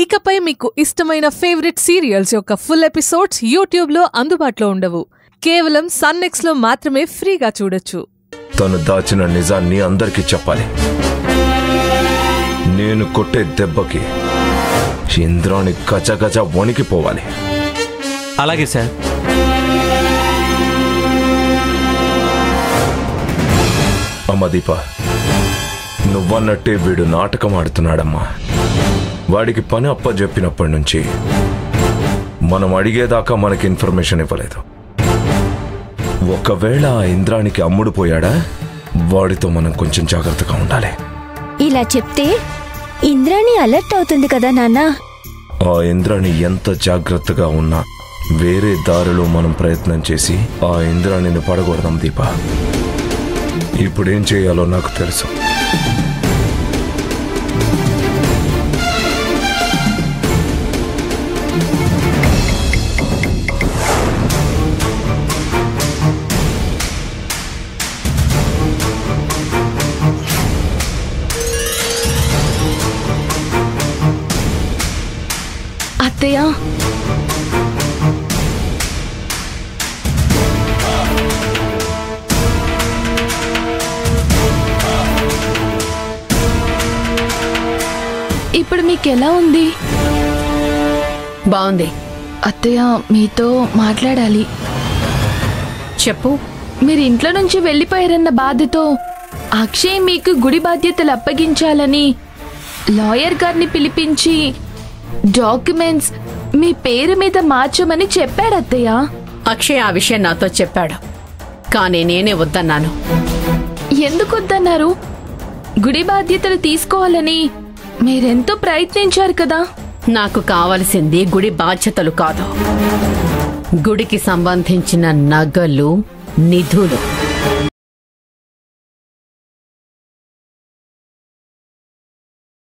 ఇకపై మీకు ఇష్టమైన ఫేవరెట్ సీరియల్స్ యొక్క ఫుల్ ఎపిసోడ్స్ యూట్యూబ్లో అందుబాటులో ఉండవు. కేవలం సన్నెక్స్లో మాత్రమే ఫ్రీగా చూడొచ్చు. తను దాచిన నిజాన్ని అందరికీ చెప్పాలి. నేను కొట్టే దెబ్బకి ఇంద్రాణి గజగజ వణికిపోవాలి. అలాగే సార్. అమ్మా దీప, నువ్వన్నట్టే వీడు నాటకం ఆడుతున్నాడమ్మా. వాడికి పని అప్పజెప్పినప్పటి నుంచి మనం అడిగేదాకా మనకి ఇన్ఫర్మేషన్ ఇవ్వలేదు. ఒకవేళ ఆ ఇంద్రానికి అమ్ముడుపోయాడా, వాడితో మనం కొంచెం జాగ్రత్తగా ఉండాలి. ఇలా చెప్తే ఇంద్రాణి అలర్ట్ అవుతుంది కదా నాన్న. ఆ ఇంద్రాణి ఎంత జాగ్రత్తగా ఉన్నా వేరే దారిలో మనం ప్రయత్నం చేసి ఆ ఇంద్రాణిని పడగొడదాం దీప. ఇప్పుడేం చేయాలో నాకు తెలుసు. అత్తయ్య, ఇప్పుడు మీకెలా ఉంది? బాగుంది. అత్తయ్య, మీతో మాట్లాడాలి. చెప్పు. మీరు ఇంట్లో నుంచి వెళ్ళిపోయారన్న బాధతో అక్షయ్ మీకు గుడి బాధ్యతలు అప్పగించాలని లాయర్ గారిని పిలిపించి డాక్యుమెంట్స్ మీ పేరు మీద మార్చమని చెప్పాడు అత్తయ్య. అక్షయ్ ఆ విషయం నాతో చెప్పాడు, కానీ నేనే వద్దన్నాను. ఎందుకు వద్దన్నారు? గుడి బాధ్యతలు తీసుకోవాలని మీరెంతో ప్రయత్నించారు కదా. నాకు కావలసింది గుడి బాధ్యతలు కాదు, గుడికి సంబంధించిన నగలు, నిధులు.